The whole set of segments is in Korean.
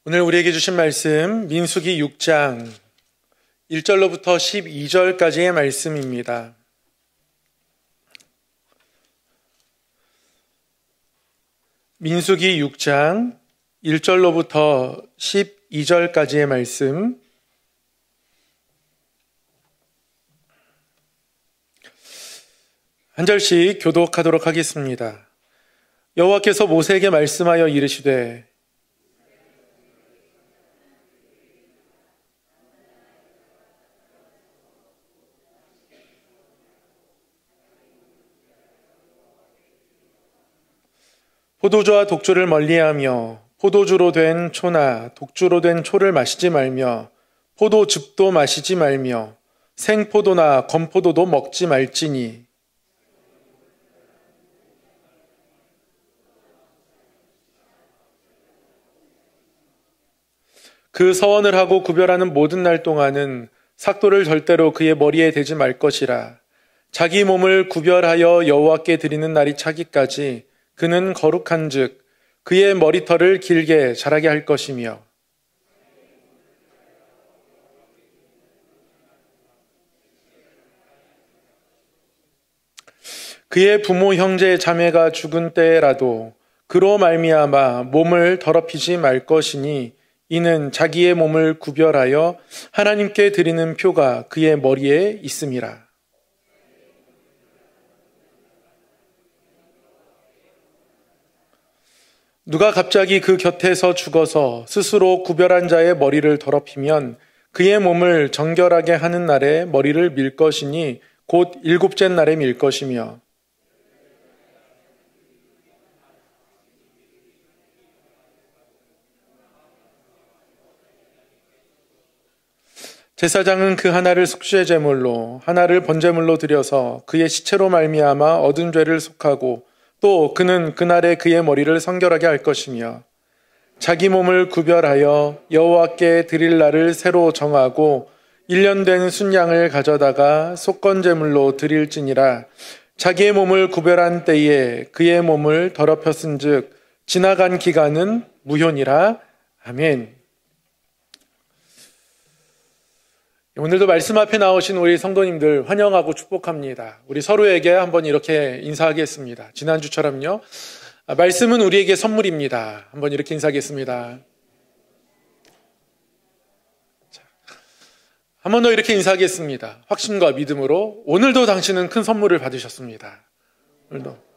오늘 우리에게 주신 말씀 민수기 6장 1절로부터 12절까지의 말씀입니다. 민수기 6장 1절로부터 12절까지의 말씀. 한 절씩 교독하도록 하겠습니다. 여호와께서 모세에게 말씀하여 이르시되 포도주와 독주를 멀리하며 포도주로 된 초나 독주로 된 초를 마시지 말며 포도즙도 마시지 말며 생포도나 건포도도 먹지 말지니 그 서원을 하고 구별하는 모든 날 동안은 삭도를 절대로 그의 머리에 대지 말 것이라. 자기 몸을 구별하여 여호와께 드리는 날이 차기까지 그는 거룩한즉 그의 머리털을 길게 자라게 할 것이며 그의 부모 형제 자매가 죽은 때라도 그로 말미암아 몸을 더럽히지 말 것이니 이는 자기의 몸을 구별하여 하나님께 드리는 표가 그의 머리에 있음이라. 누가 갑자기 그 곁에서 죽어서 스스로 구별한 자의 머리를 더럽히면 그의 몸을 정결하게 하는 날에 머리를 밀 것이니 곧 일곱째 날에 밀 것이며 제사장은 그 하나를 속죄 제물로 하나를 번제물로 드려서 그의 시체로 말미암아 얻은 죄를 속하고 또 그는 그날에 그의 머리를 성결하게 할 것이며 자기 몸을 구별하여 여호와께 드릴 날을 새로 정하고 1년 된 순양을 가져다가 속건제물로 드릴지니라. 자기의 몸을 구별한 때에 그의 몸을 더럽혔은즉 지나간 기간은 무효니라. 아멘. 오늘도 말씀 앞에 나오신 우리 성도님들 환영하고 축복합니다. 우리 서로에게 한번 이렇게 인사하겠습니다. 지난주처럼요. 말씀은 우리에게 선물입니다. 한번 이렇게 인사하겠습니다. 한 번 더 이렇게 인사하겠습니다. 확신과 믿음으로 오늘도 당신은 큰 선물을 받으셨습니다. 오늘도.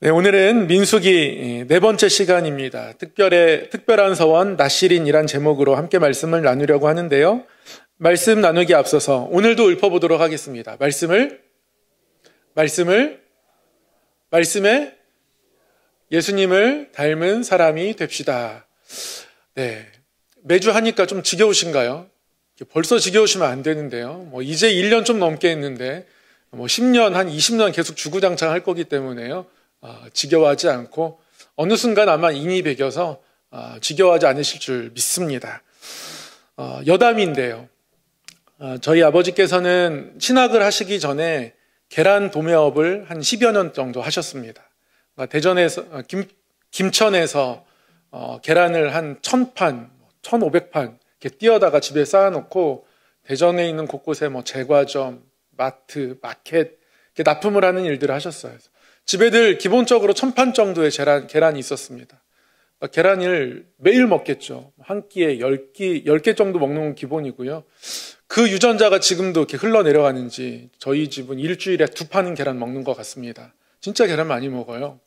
네, 오늘은 민수기 네 번째 시간입니다. 특별한 서원 나실인이란 제목으로 함께 말씀을 나누려고 하는데요. 말씀 나누기 앞서서 오늘도 읊어보도록 하겠습니다. 말씀에 예수님을 닮은 사람이 됩시다. 네, 매주 하니까 좀 지겨우신가요? 벌써 지겨우시면 안 되는데요. 이제 1년 좀 넘게 했는데 10년, 한 20년 계속 주구장창 할 거기 때문에요. 지겨워하지 않고 어느 순간 아마 인이 배겨서 지겨워하지 않으실 줄 믿습니다. 여담인데요. 저희 아버지께서는 신학을 하시기 전에 계란 도매업을 한 10여 년 정도 하셨습니다. 대전에서 김천에서 계란을 한 1000판, 1500판 이렇게 띄어다가 집에 쌓아놓고 대전에 있는 곳곳에 제과점, 마트, 마켓 이렇게 납품을 하는 일들을 하셨어요. 집에들 기본적으로 1000판 정도의 계란이 있었습니다. 계란을 매일 먹겠죠. 한 끼에 10개 정도 먹는 건 기본이고요. 그 유전자가 지금도 이렇게 흘러내려가는지 저희 집은 일주일에 2판은 계란 먹는 것 같습니다. 진짜 계란 많이 먹어요.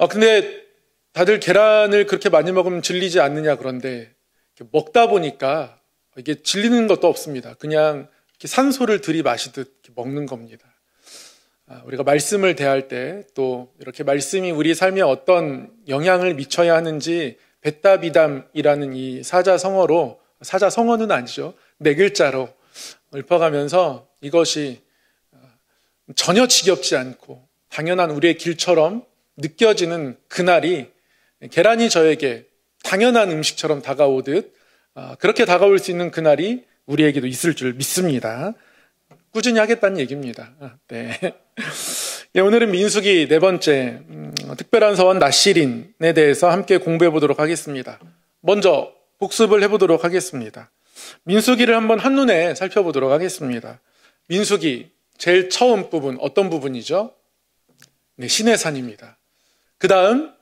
근데 다들 계란을 그렇게 많이 먹으면 질리지 않느냐 그런데 먹다 보니까 이게 질리는 것도 없습니다. 그냥 이렇게 산소를 들이마시듯 이렇게 먹는 겁니다. 우리가 말씀을 대할 때 또 이렇게 말씀이 우리 삶에 어떤 영향을 미쳐야 하는지 벳다비담이라는 이 사자성어는 아니죠. 4글자로 읊어가면서 이것이 전혀 지겹지 않고 당연한 우리의 길처럼 느껴지는 그날이 계란이 저에게 당연한 음식처럼 다가오듯 그렇게 다가올 수 있는 그날이 우리에게도 있을 줄 믿습니다. 꾸준히 하겠다는 얘기입니다. 네. 네, 오늘은 민수기 네 번째 특별한 서원 나실인에 대해서 함께 공부해 보도록 하겠습니다. 먼저 복습을 해보도록 하겠습니다. 민수기를 한번 한눈에 살펴보도록 하겠습니다. 민수기 제일 처음 부분 어떤 부분이죠? 네, 시내산입니다. 그 다음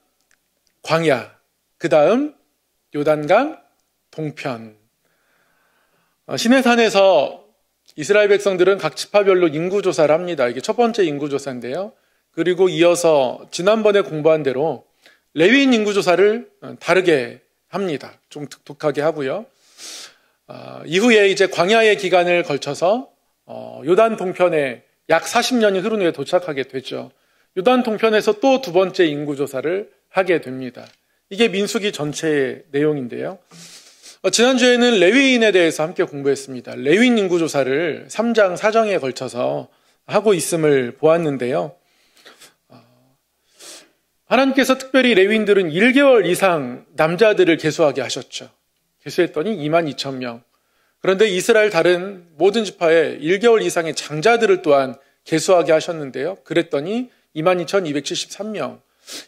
광야, 그 다음 요단강 동편. 시내산에서 이스라엘 백성들은 각 지파별로 인구조사를 합니다. 이게 첫 번째 인구조사인데요. 그리고 이어서 지난번에 공부한 대로 레위인 인구조사를 다르게 합니다. 좀 독특하게 하고요. 이후에 이제 광야의 기간을 걸쳐서 요단 동편에 약 40년이 흐른 후에 도착하게 되죠. 요단 동편에서 또 두 번째 인구조사를 하게 됩니다. 이게 민수기 전체의 내용인데요. 지난주에는 레위인에 대해서 함께 공부했습니다. 레위인 인구조사를 3장, 4장에 걸쳐서 하고 있음을 보았는데요. 하나님께서 특별히 레위인들은 1개월 이상 남자들을 계수하게 하셨죠. 계수했더니 22,000명. 그런데 이스라엘 다른 모든 지파에 1개월 이상의 장자들을 또한 계수하게 하셨는데요. 그랬더니 22,273명.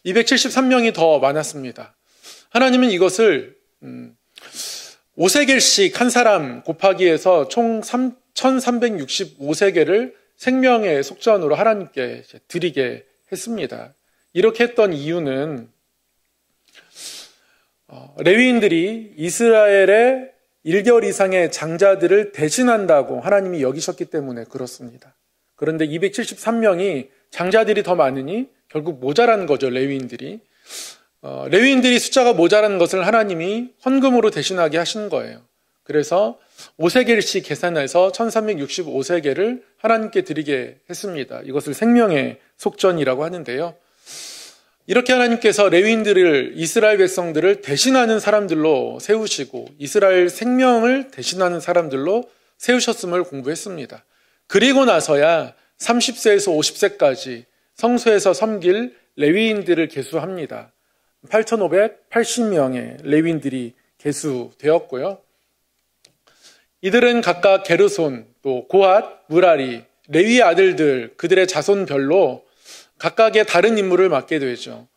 273명이 더 많았습니다. 하나님은 이것을 5세겔씩 한 사람 곱하기 해서 총 1365세겔을 생명의 속전으로 하나님께 드리게 했습니다. 이렇게 했던 이유는 레위인들이 이스라엘의 1개월 이상의 장자들을 대신한다고 하나님이 여기셨기 때문에 그렇습니다. 그런데 273명이 장자들이 더 많으니 결국 모자란 거죠, 레위인들이. 레위인들이 숫자가 모자란 것을 하나님이 헌금으로 대신하게 하신 거예요. 그래서 5세겔씩 계산해서 1365세겔을 하나님께 드리게 했습니다. 이것을 생명의 속전이라고 하는데요. 이렇게 하나님께서 레위인들을 이스라엘 백성들을 대신하는 사람들로 세우시고 이스라엘 생명을 대신하는 사람들로 세우셨음을 공부했습니다. 그리고 나서야 30세에서 50세까지 성소에서 섬길 레위인들을 계수합니다. 8,580명의 레위인들이 계수되었고요. 이들은 각각 게르손, 또 고핫, 무라리, 레위의 아들들, 그들의 자손별로 각각의 다른 임무를 맡게 되죠.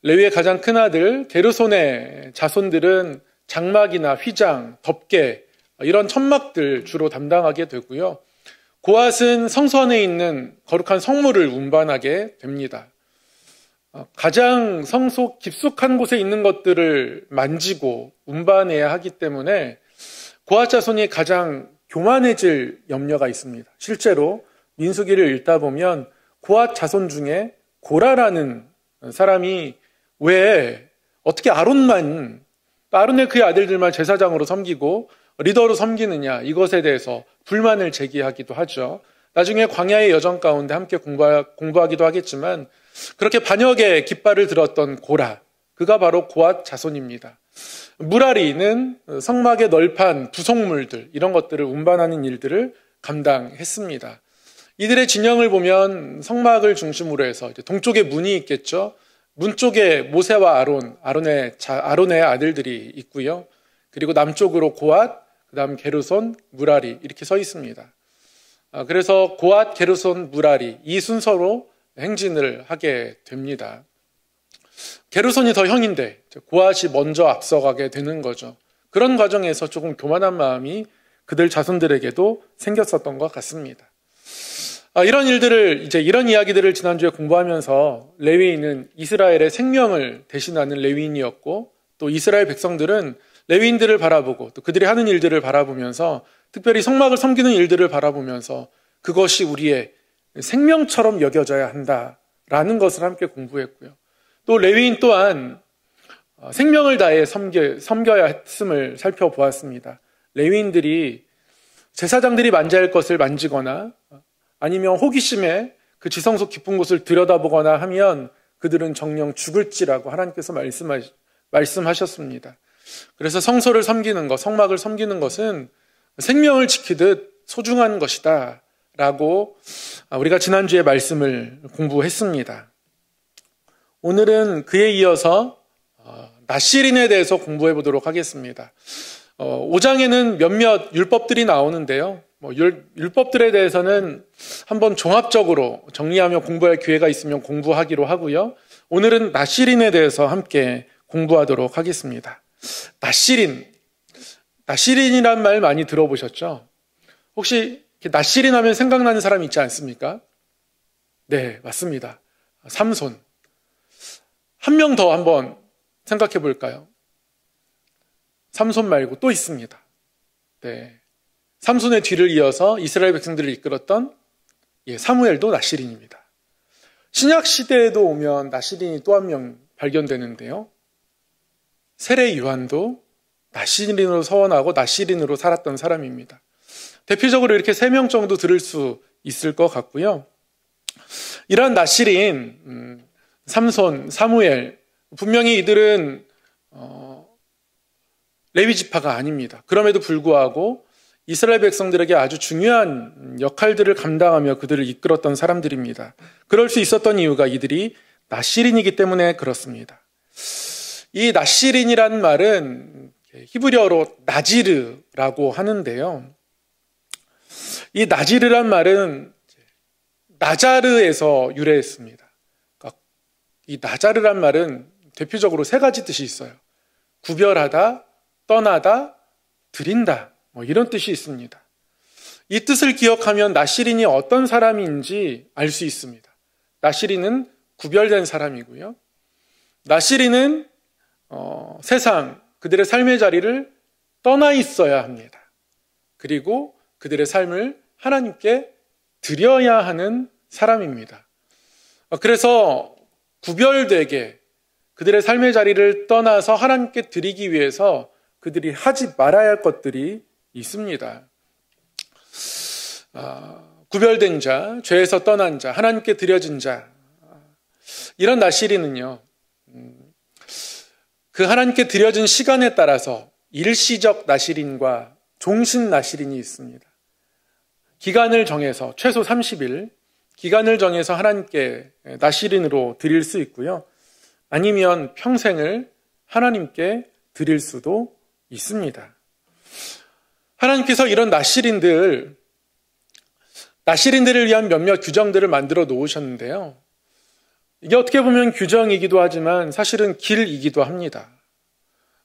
레위의 가장 큰 아들 게르손의 자손들은 장막이나 휘장, 덮개 이런 천막들 주로 담당하게 되고요. 고핫은 성소 안에 있는 거룩한 성물을 운반하게 됩니다. 가장 성소 깊숙한 곳에 있는 것들을 만지고 운반해야 하기 때문에 고핫 자손이 가장 교만해질 염려가 있습니다. 실제로 민수기를 읽다 보면 고핫 자손 중에 고라라는 사람이 왜 어떻게 아론의 그의 아들들만 제사장으로 섬기고 리더로 섬기느냐 이것에 대해서 불만을 제기하기도 하죠. 나중에 광야의 여정 가운데 함께 공부하기도 하겠지만 그렇게 반역의 깃발을 들었던 고라, 그가 바로 고핫 자손입니다. 무라리는 성막의 널판, 부속물들 이런 것들을 운반하는 일들을 감당했습니다. 이들의 진영을 보면 성막을 중심으로 해서 이제 동쪽에 문이 있겠죠. 문 쪽에 모세와 아론의 아들들이 있고요. 그리고 남쪽으로 고핫, 그 다음 게르손, 무라리 이렇게 서 있습니다. 그래서 고핫, 게르손, 무라리 이 순서로 행진을 하게 됩니다. 게르손이 더 형인데 고핫이 먼저 앞서가게 되는 거죠. 그런 과정에서 조금 교만한 마음이 그들 자손들에게도 생겼었던 것 같습니다. 이런 이야기들을 지난주에 공부하면서 레위인은 이스라엘의 생명을 대신하는 레위인이었고 또 이스라엘 백성들은 레위인들을 바라보고 또 그들이 하는 일들을 바라보면서 특별히 성막을 섬기는 일들을 바라보면서 그것이 우리의 생명처럼 여겨져야 한다라는 것을 함께 공부했고요. 또 레위인 또한 생명을 다해 섬겨야 했음을 살펴보았습니다. 레위인들이 제사장들이 만져야 할 것을 만지거나 아니면 호기심에 그 지성소 깊은 곳을 들여다보거나 하면 그들은 정녕 죽을지라고 하나님께서 말씀하셨습니다. 그래서 성소를 섬기는 것, 성막을 섬기는 것은 생명을 지키듯 소중한 것이다 라고 우리가 지난주에 말씀을 공부했습니다. 오늘은 그에 이어서 나실인에 대해서 공부해 보도록 하겠습니다. 5장에는 몇몇 율법들이 나오는데요. 율법들에 대해서는 한번 종합적으로 정리하며 공부할 기회가 있으면 공부하기로 하고요. 오늘은 나실인에 대해서 함께 공부하도록 하겠습니다. 나실인이란 말 많이 들어보셨죠? 혹시 나실인 하면 생각나는 사람 있지 않습니까? 네, 맞습니다. 삼손. 한 명 더 한번 생각해 볼까요? 삼손 말고 또 있습니다. 네. 삼손의 뒤를 이어서 이스라엘 백성들을 이끌었던 사무엘도 나실인입니다. 신약 시대에도 오면 나실인이 또 한 명 발견되는데요. 세례 요한도 나실인으로 서원하고 나실인으로 살았던 사람입니다. 대표적으로 이렇게 3명 정도 들을 수 있을 것 같고요. 이러한 나실인, 삼손, 사무엘, 분명히 이들은 레위 지파가 아닙니다. 그럼에도 불구하고 이스라엘 백성들에게 아주 중요한 역할들을 감당하며 그들을 이끌었던 사람들입니다. 그럴 수 있었던 이유가 이들이 나실인이기 때문에 그렇습니다. 이 나실인이라는 말은 히브리어로 나지르라고 하는데요. 이 나지르란 말은 나자르에서 유래했습니다. 그러니까 이 나자르란 말은 대표적으로 3가지 뜻이 있어요. 구별하다, 떠나다, 드린다, 이런 뜻이 있습니다. 이 뜻을 기억하면 나실인이 어떤 사람인지 알 수 있습니다. 나실인은 구별된 사람이고요. 나실인은 세상, 그들의 삶의 자리를 떠나 있어야 합니다. 그리고 그들의 삶을 하나님께 드려야 하는 사람입니다. 그래서 구별되게 그들의 삶의 자리를 떠나서 하나님께 드리기 위해서 그들이 하지 말아야 할 것들이 있습니다. 구별된 자, 죄에서 떠난 자, 하나님께 드려진 자, 이런 나실인은요, 그 하나님께 드려진 시간에 따라서 일시적 나실인과 종신 나실인이 있습니다. 기간을 정해서 최소 30일, 기간을 정해서 하나님께 나실인으로 드릴 수 있고요. 아니면 평생을 하나님께 드릴 수도 있습니다. 하나님께서 이런 나실인들을 위한 몇몇 규정들을 만들어 놓으셨는데요. 이게 어떻게 보면 규정이기도 하지만 사실은 길이기도 합니다.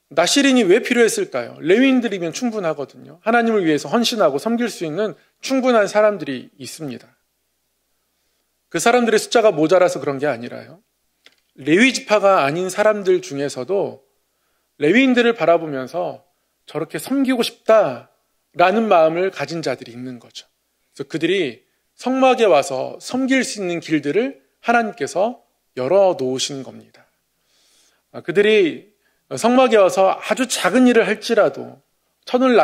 나실인이 왜 필요했을까요? 레위인들이면 충분하거든요. 하나님을 위해서 헌신하고 섬길 수 있는 충분한 사람들이 있습니다. 그 사람들의 숫자가 모자라서 그런 게 아니라요. 레위 지파가 아닌 사람들 중에서도 레위인들을 바라보면서 저렇게 섬기고 싶다라는 마음을 가진 자들이 있는 거죠. 그래서 그들이 성막에 와서 섬길 수 있는 길들을 하나님께서 열어놓으신 겁니다. 그들이 성막에 와서 아주 작은 일을 할지라도 천을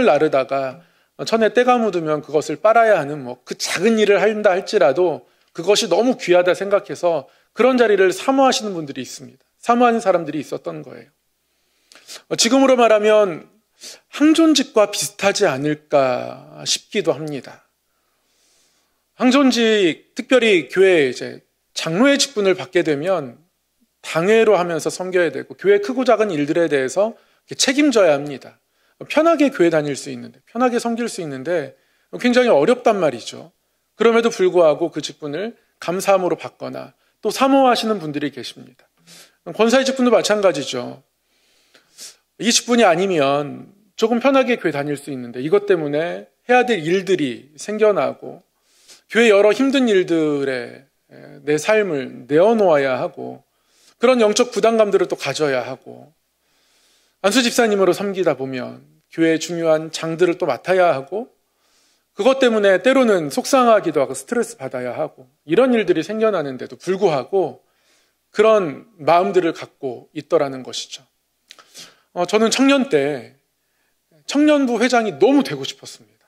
나르다가 천에 때가 묻으면 그것을 빨아야 하는 그 작은 일을 한다 할지라도 그것이 너무 귀하다 생각해서 그런 자리를 사모하시는 분들이 있습니다. 사모하는 사람들이 있었던 거예요. 지금으로 말하면 항존직과 비슷하지 않을까 싶기도 합니다. 항존직, 특별히 교회에 장로의 직분을 받게 되면 당회로 하면서 섬겨야 되고 교회 크고 작은 일들에 대해서 책임져야 합니다. 편하게 교회 다닐 수 있는데, 편하게 섬길 수 있는데 굉장히 어렵단 말이죠. 그럼에도 불구하고 그 직분을 감사함으로 받거나 또 사모하시는 분들이 계십니다. 권사의 직분도 마찬가지죠. 이 직분이 아니면 조금 편하게 교회 다닐 수 있는데 이것 때문에 해야 될 일들이 생겨나고 교회 여러 힘든 일들에 내 삶을 내어놓아야 하고 그런 영적 부담감들을 또 가져야 하고 안수 집사님으로 섬기다 보면 교회의 중요한 장들을 또 맡아야 하고 그것 때문에 때로는 속상하기도 하고 스트레스 받아야 하고 이런 일들이 생겨나는데도 불구하고 그런 마음들을 갖고 있더라는 것이죠. 저는 청년 때 청년부 회장이 너무 되고 싶었습니다.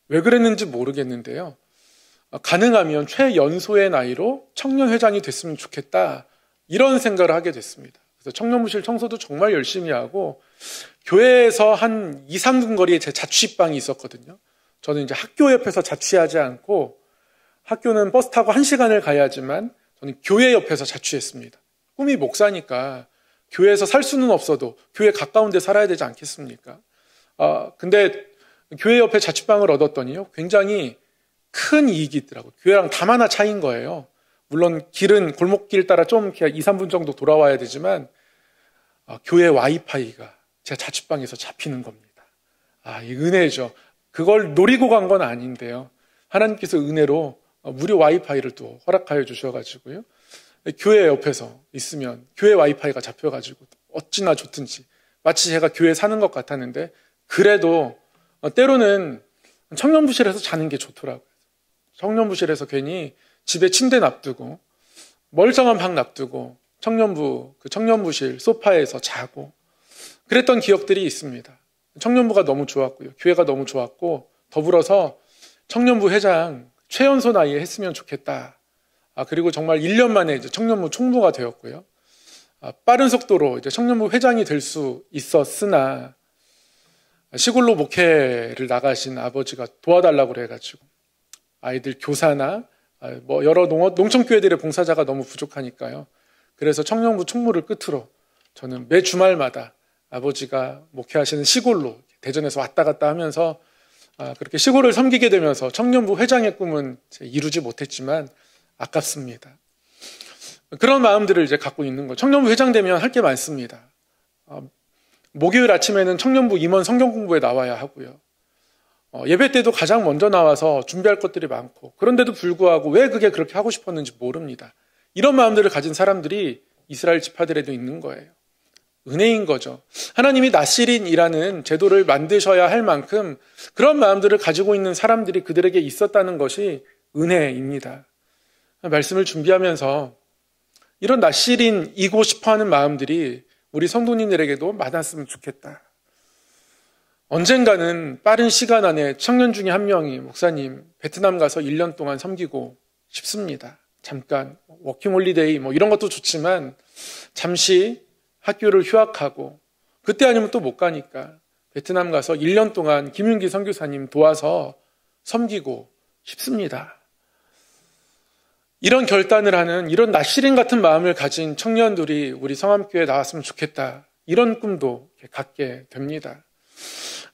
왜 그랬는지 모르겠는데요. 가능하면 최연소의 나이로 청년 회장이 됐으면 좋겠다 이런 생각을 하게 됐습니다. 그래서 청년부실 청소도 정말 열심히 하고 교회에서 한 2, 3분 거리에 제 자취방이 있었거든요. 저는 이제 학교 옆에서 자취하지 않고 학교는 버스 타고 1시간을 가야지만 저는 교회 옆에서 자취했습니다. 꿈이 목사니까 교회에서 살 수는 없어도 교회 가까운 데 살아야 되지 않겠습니까? 근데 교회 옆에 자취방을 얻었더니요, 굉장히 큰 이익이 있더라고요. 교회랑 담 하나 차이인 거예요. 물론 길은 골목길 따라 좀 2, 3분 정도 돌아와야 되지만 교회 와이파이가 제 자취방에서 잡히는 겁니다. 이 은혜죠. 그걸 노리고 간 건 아닌데요. 하나님께서 은혜로 무료 와이파이를 또 허락하여 주셔가지고요. 교회 옆에서 있으면 교회 와이파이가 잡혀가지고 어찌나 좋든지 마치 제가 교회에 사는 것 같았는데, 그래도 때로는 청년부실에서 자는 게 좋더라고요. 청년부실에서 괜히 집에 침대 놔두고 멀쩡한 방 놔두고 청년부실 소파에서 자고 그랬던 기억들이 있습니다. 청년부가 너무 좋았고요. 교회가 너무 좋았고, 더불어서 청년부 회장 최연소 나이에 했으면 좋겠다. 그리고 정말 1년 만에 이제 청년부 총무가 되었고요. 빠른 속도로 이제 청년부 회장이 될 수 있었으나 시골로 목회를 나가신 아버지가 도와달라고 그래가지고 아이들 교사나 여러 농촌교회들의 봉사자가 너무 부족하니까요. 그래서 청년부 총무를 끝으로 저는 매 주말마다 아버지가 목회하시는 시골로 대전에서 왔다 갔다 하면서 그렇게 시골을 섬기게 되면서 청년부 회장의 꿈은 이루지 못했지만 아깝습니다. 그런 마음들을 이제 갖고 있는 거예요. 청년부 회장 되면 할 게 많습니다. 목요일 아침에는 청년부 임원 성경 공부에 나와야 하고요. 예배 때도 가장 먼저 나와서 준비할 것들이 많고, 그런데도 불구하고 왜 그게 그렇게 하고 싶었는지 모릅니다. 이런 마음들을 가진 사람들이 이스라엘 지파들에도 있는 거예요. 은혜인 거죠. 하나님이 나시린이라는 제도를 만드셔야 할 만큼 그런 마음들을 가지고 있는 사람들이 그들에게 있었다는 것이 은혜입니다. 말씀을 준비하면서 이런 나시린이고 싶어하는 마음들이 우리 성도님들에게도 많았으면 좋겠다. 언젠가는 빠른 시간 안에 청년 중에 한 명이 목사님 베트남 가서 1년 동안 섬기고 싶습니다. 잠깐 워킹홀리데이 이런 것도 좋지만 잠시 학교를 휴학하고 그때 아니면 또 못 가니까 베트남 가서 1년 동안 김윤기 선교사님 도와서 섬기고 싶습니다. 이런 결단을 하는 이런 나시린 같은 마음을 가진 청년들이 우리 성암교회에 나왔으면 좋겠다. 이런 꿈도 갖게 됩니다.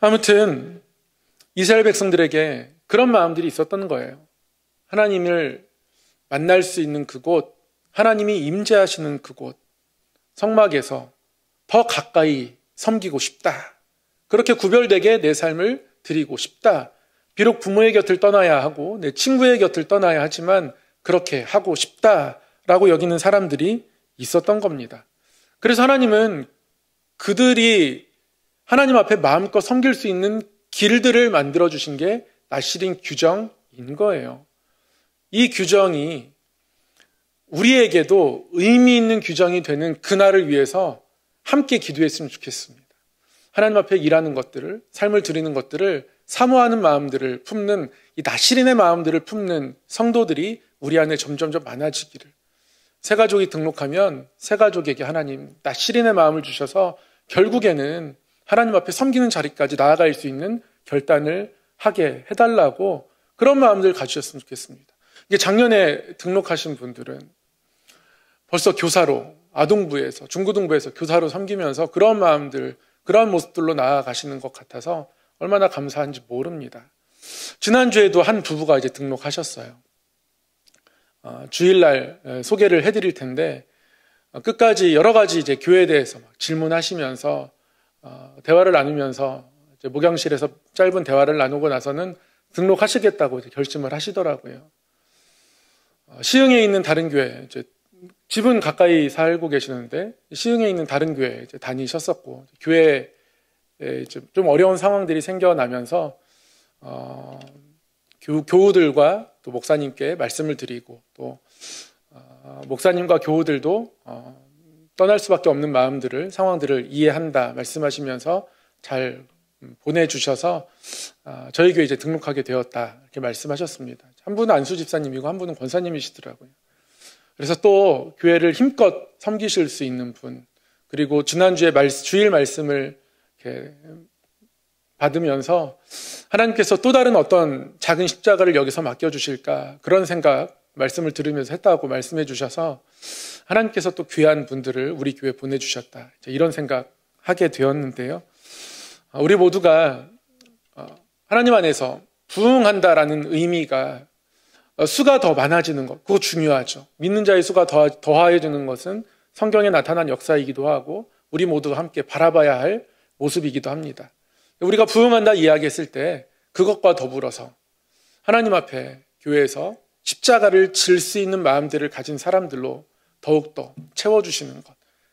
아무튼 이스라엘 백성들에게 그런 마음들이 있었던 거예요. 하나님을 만날 수 있는 그곳, 하나님이 임재하시는 그곳, 성막에서 더 가까이 섬기고 싶다. 그렇게 구별되게 내 삶을 드리고 싶다. 비록 부모의 곁을 떠나야 하고 내 친구의 곁을 떠나야 하지만 그렇게 하고 싶다라고 여기는 사람들이 있었던 겁니다. 그래서 하나님은 그들이 하나님 앞에 마음껏 섬길 수 있는 길들을 만들어주신 게 나시린 규정인 거예요. 이 규정이 우리에게도 의미 있는 규정이 되는 그날을 위해서 함께 기도했으면 좋겠습니다. 하나님 앞에 일하는 것들을, 삶을 드리는 것들을 사모하는 마음들을 품는, 이 나시린의 마음들을 품는 성도들이 우리 안에 점점점 많아지기를. 새 가족이 등록하면 새 가족에게 하나님 나시린의 마음을 주셔서 결국에는 하나님 앞에 섬기는 자리까지 나아갈 수 있는 결단을 하게 해달라고 그런 마음들 가지셨으면 좋겠습니다. 이게 작년에 등록하신 분들은 벌써 교사로, 아동부에서, 중고등부에서 교사로 섬기면서 그런 마음들, 그런 모습들로 나아가시는 것 같아서 얼마나 감사한지 모릅니다. 지난주에도 한 부부가 이제 등록하셨어요. 주일날 소개를 해드릴 텐데 끝까지 여러 가지 이제 교회에 대해서 막 질문하시면서 대화를 나누면서 이제 목양실에서 짧은 대화를 나누고 나서는 등록하시겠다고 이제 결심을 하시더라고요. 시흥에 있는 다른 교회, 이제 집은 가까이 살고 계시는데 시흥에 있는 다른 교회 이제 다니셨었고 교회에 이제 좀 어려운 상황들이 생겨나면서 교우들과 또 목사님께 말씀을 드리고 또 목사님과 교우들도 떠날 수밖에 없는 마음들을, 상황들을 이해한다 말씀하시면서 잘 보내주셔서 저희 교회 이제 등록하게 되었다 이렇게 말씀하셨습니다. 한 분은 안수 집사님이고 한 분은 권사님이시더라고요. 그래서 또 교회를 힘껏 섬기실 수 있는 분, 그리고 지난주에 주일 말씀을 이렇게 받으면서 하나님께서 또 다른 어떤 작은 십자가를 여기서 맡겨주실까 그런 생각 말씀을 들으면서 했다고 말씀해 주셔서 하나님께서 또 귀한 분들을 우리 교회에 보내주셨다 이런 생각 하게 되었는데요. 우리 모두가 하나님 안에서 부흥한다라는 의미가 수가 더 많아지는 것, 그거 중요하죠. 믿는 자의 수가 더해지는 것은 성경에 나타난 역사이기도 하고 우리 모두 함께 바라봐야 할 모습이기도 합니다. 우리가 부흥한다 이야기했을 때 그것과 더불어서 하나님 앞에 교회에서 십자가를 질 수 있는 마음들을 가진 사람들로 더욱더 채워주시는 것,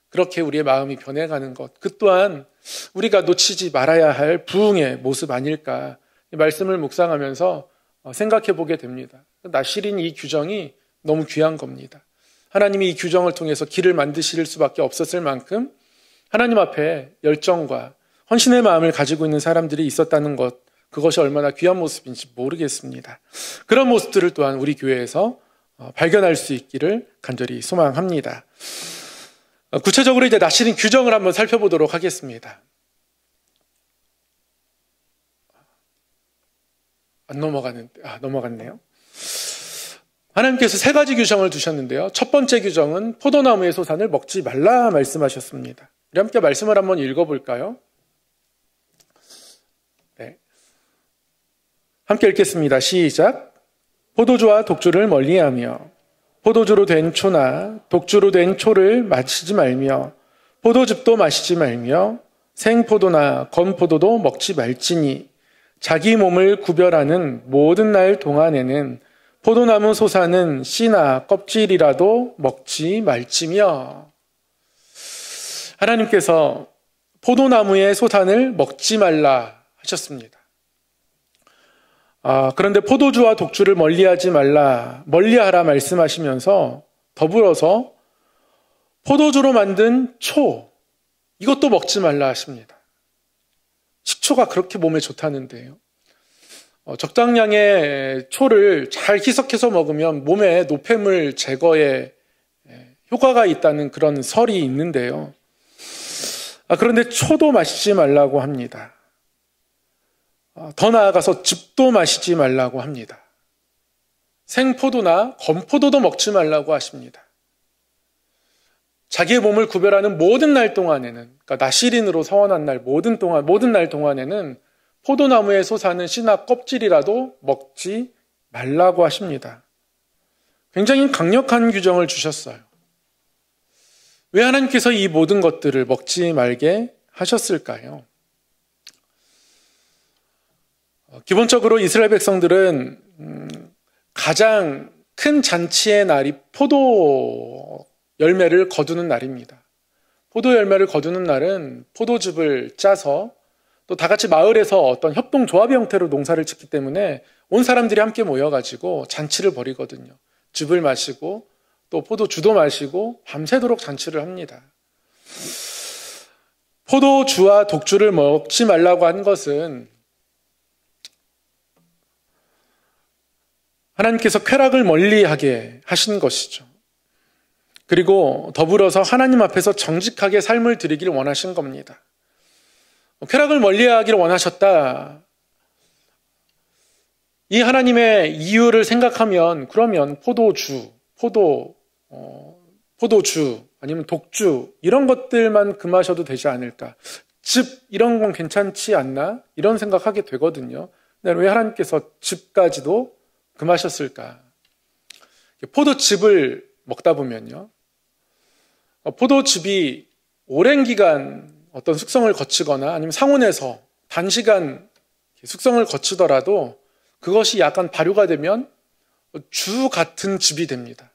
그렇게 우리의 마음이 변해가는 것, 그 또한 우리가 놓치지 말아야 할 부흥의 모습 아닐까, 이 말씀을 묵상하면서 생각해 보게 됩니다. 나실인 이 규정이 너무 귀한 겁니다. 하나님이 이 규정을 통해서 길을 만드실 수밖에 없었을 만큼 하나님 앞에 열정과 헌신의 마음을 가지고 있는 사람들이 있었다는 것, 그것이 얼마나 귀한 모습인지 모르겠습니다. 그런 모습들을 또한 우리 교회에서 발견할 수 있기를 간절히 소망합니다. 구체적으로 이제 나실인 규정을 한번 살펴보도록 하겠습니다. 넘어갔네요. 하나님께서 세 가지 규정을 두셨는데요. 첫 번째 규정은 포도나무의 소산을 먹지 말라 말씀하셨습니다. 우리 함께 말씀을 한번 읽어볼까요? 네. 함께 읽겠습니다. 시작. 포도주와 독주를 멀리하며 포도주로 된 초나 독주로 된 초를 마시지 말며 포도즙도 마시지 말며 생포도나 건포도도 먹지 말지니 자기 몸을 구별하는 모든 날 동안에는 포도나무 소사는 씨나 껍질이라도 먹지 말지며. 하나님께서 포도나무의 소산을 먹지 말라 하셨습니다. 그런데 포도주와 독주를 멀리하지 말라, 멀리하라 말씀하시면서 더불어서 포도주로 만든 초, 이것도 먹지 말라 하십니다. 식초가 그렇게 몸에 좋다는데요. 적당량의 초를 잘 희석해서 먹으면 몸에 노폐물 제거에 효과가 있다는 그런 설이 있는데요. 그런데 초도 마시지 말라고 합니다. 더 나아가서 즙도 마시지 말라고 합니다. 생포도나 건포도도 먹지 말라고 하십니다. 자기의 몸을 구별하는 모든 날 동안에는, 그러니까 나실인으로 서원한 날 모든 날 동안에는 포도나무에 솟아는 씨나 껍질이라도 먹지 말라고 하십니다. 굉장히 강력한 규정을 주셨어요. 왜 하나님께서 이 모든 것들을 먹지 말게 하셨을까요? 기본적으로 이스라엘 백성들은 가장 큰 잔치의 날이 포도 열매를 거두는 날입니다. 포도 열매를 거두는 날은 포도즙을 짜서 또 다 같이 마을에서 어떤 협동조합의 형태로 농사를 짓기 때문에 온 사람들이 함께 모여가지고 잔치를 벌이거든요. 즙을 마시고 또 포도주도 마시고 밤새도록 잔치를 합니다. 포도주와 독주를 먹지 말라고 한 것은 하나님께서 쾌락을 멀리하게 하신 것이죠. 그리고 더불어서 하나님 앞에서 정직하게 삶을 드리길 원하신 겁니다. 쾌락을 멀리하기를 원하셨다. 이 하나님의 이유를 생각하면 그러면 포도주 아니면 독주 이런 것들만 금하셔도 되지 않을까. 즙 이런 건 괜찮지 않나? 이런 생각하게 되거든요. 근데 왜 하나님께서 즙까지도 금하셨을까? 포도즙을 먹다 보면요. 포도즙이 오랜 기간 어떤 숙성을 거치거나 아니면 상온에서 단시간 숙성을 거치더라도 그것이 약간 발효가 되면 주 같은 즙이 됩니다.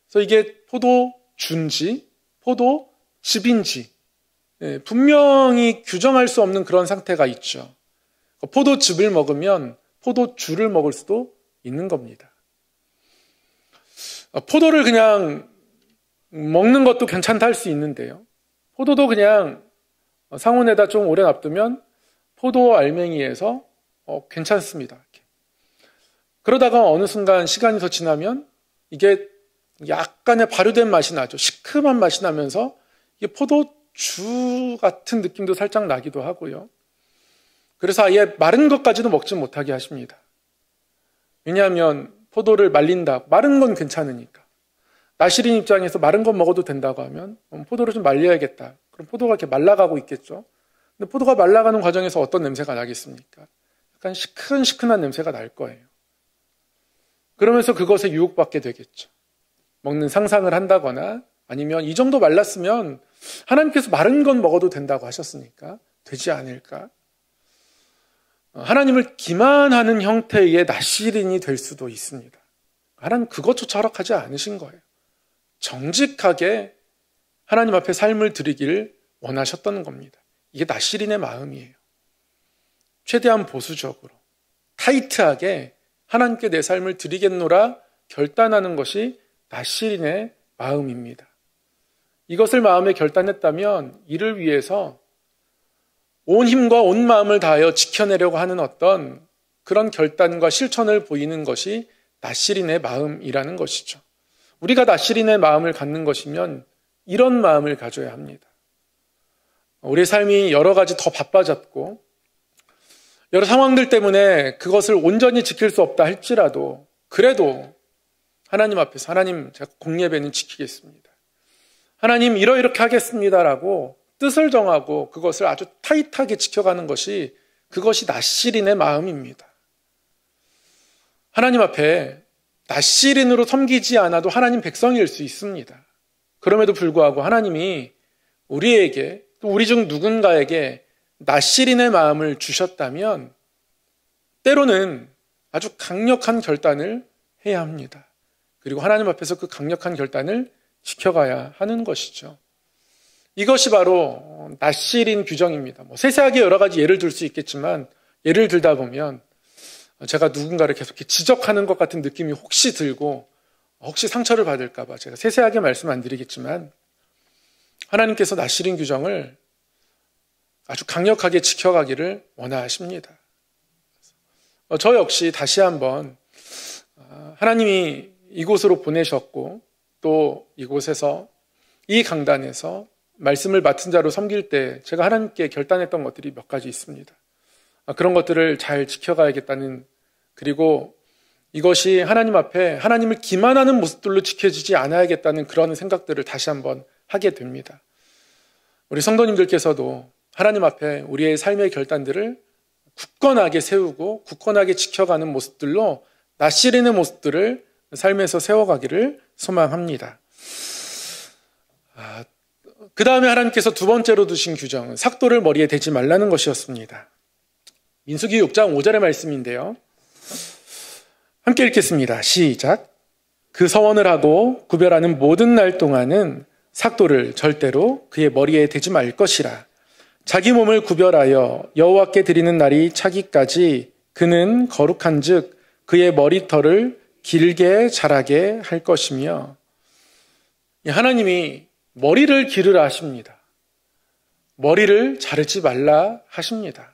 그래서 이게 포도주인지 포도즙인지 분명히 규정할 수 없는 그런 상태가 있죠. 포도즙을 먹으면 포도주를 먹을 수도 있는 겁니다. 포도를 그냥 먹는 것도 괜찮다 할 수 있는데요. 포도도 그냥 상온에다 좀 오래 놔두면 포도 알맹이에서 괜찮습니다. 이렇게. 그러다가 어느 순간 시간이 더 지나면 이게 약간의 발효된 맛이 나죠. 시큼한 맛이 나면서 이게 포도주 같은 느낌도 살짝 나기도 하고요. 그래서 아예 마른 것까지도 먹지 못하게 하십니다. 왜냐하면 포도를 말린다. 마른 건 괜찮으니까. 나실인 입장에서 마른 건 먹어도 된다고 하면 포도를 좀 말려야겠다. 그럼 포도가 이렇게 말라가고 있겠죠. 근데 포도가 말라가는 과정에서 어떤 냄새가 나겠습니까? 약간 시큰시큰한 냄새가 날 거예요. 그러면서 그것에 유혹받게 되겠죠. 먹는 상상을 한다거나 아니면 이 정도 말랐으면 하나님께서 마른 건 먹어도 된다고 하셨으니까 되지 않을까? 하나님을 기만하는 형태의 나실인이 될 수도 있습니다. 하나님 그것조차 허락하지 않으신 거예요. 정직하게 하나님 앞에 삶을 드리길 원하셨던 겁니다. 이게 나실인의 마음이에요. 최대한 보수적으로, 타이트하게 하나님께 내 삶을 드리겠노라 결단하는 것이 나실인의 마음입니다. 이것을 마음에 결단했다면 이를 위해서 온 힘과 온 마음을 다하여 지켜내려고 하는 어떤 그런 결단과 실천을 보이는 것이 나실인의 마음이라는 것이죠. 우리가 나실인의 마음을 갖는 것이면 이런 마음을 가져야 합니다. 우리의 삶이 여러 가지 더 바빠졌고 여러 상황들 때문에 그것을 온전히 지킬 수 없다 할지라도 그래도 하나님 앞에서 하나님 제가 공예배는 지키겠습니다. 하나님 이렇게 하겠습니다라고 뜻을 정하고 그것을 아주 타이트하게 지켜가는 것이 그것이 나실인의 마음입니다. 하나님 앞에 나실인으로 섬기지 않아도 하나님 백성일 수 있습니다. 그럼에도 불구하고 하나님이 우리에게 또 우리 중 누군가에게 나실인의 마음을 주셨다면 때로는 아주 강력한 결단을 해야 합니다. 그리고 하나님 앞에서 그 강력한 결단을 지켜가야 하는 것이죠. 이것이 바로 나실인 규정입니다. 세세하게 여러 가지 예를 들 수 있겠지만 예를 들다 보면 제가 누군가를 계속 지적하는 것 같은 느낌이 혹시 들고 혹시 상처를 받을까 봐 제가 세세하게 말씀 안 드리겠지만 하나님께서 나실인 규정을 아주 강력하게 지켜가기를 원하십니다. 저 역시 다시 한번 하나님이 이곳으로 보내셨고 또 이곳에서 이 강단에서 말씀을 맡은 자로 섬길 때 제가 하나님께 결단했던 것들이 몇 가지 있습니다. 그런 것들을 잘 지켜가야겠다는, 그리고 이것이 하나님 앞에 하나님을 기만하는 모습들로 지켜지지 않아야겠다는 그런 생각들을 다시 한번 하게 됩니다. 우리 성도님들께서도 하나님 앞에 우리의 삶의 결단들을 굳건하게 세우고 굳건하게 지켜가는 모습들로 나실인의 모습들을 삶에서 세워가기를 소망합니다. 그 다음에 하나님께서 두 번째로 두신 규정은 삭도를 머리에 대지 말라는 것이었습니다. 민수기 6장 5절의 말씀인데요. 함께 읽겠습니다. 시작. 그 서원을 하고 구별하는 모든 날 동안은 삭도를 절대로 그의 머리에 대지 말 것이라. 자기 몸을 구별하여 여호와께 드리는 날이 차기까지 그는 거룩한즉 그의 머리털을 길게 자라게 할 것이며, 하나님이 머리를 기르라 하십니다. 머리를 자르지 말라 하십니다.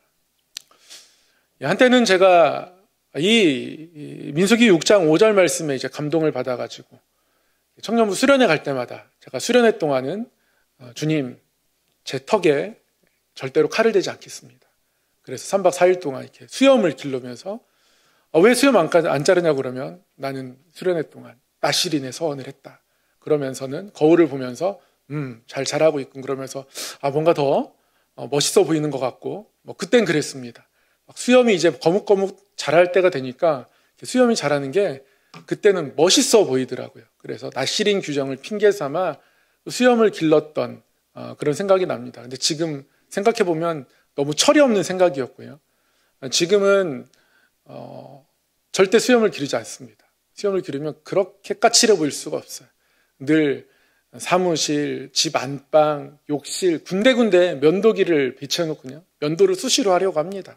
한때는 제가 이 민수기 6장 5절 말씀에 이제 감동을 받아가지고 청년부 수련회 갈 때마다 제가 수련회 동안은 주님, 제 턱에 절대로 칼을 대지 않겠습니다. 그래서 3박 4일 동안 이렇게 수염을 기르면서 왜 수염 안 자르냐고 그러면 나는 수련회 동안 나실인의 서원을 했다. 그러면서는 거울을 보면서 잘 자라고 있군. 그러면서 뭔가 더 멋있어 보이는 것 같고 그땐 그랬습니다. 수염이 이제 거뭇거뭇 자랄 때가 되니까 수염이 자라는 게 그때는 멋있어 보이더라고요. 그래서 나실인 규정을 핑계 삼아 수염을 길렀던 그런 생각이 납니다. 근데 지금 생각해보면 너무 철이 없는 생각이었고요. 지금은 절대 수염을 기르지 않습니다. 수염을 기르면 그렇게 까칠해 보일 수가 없어요. 늘 사무실, 집 안방, 욕실, 군데군데 면도기를 비춰놓고요. 면도를 수시로 하려고 합니다.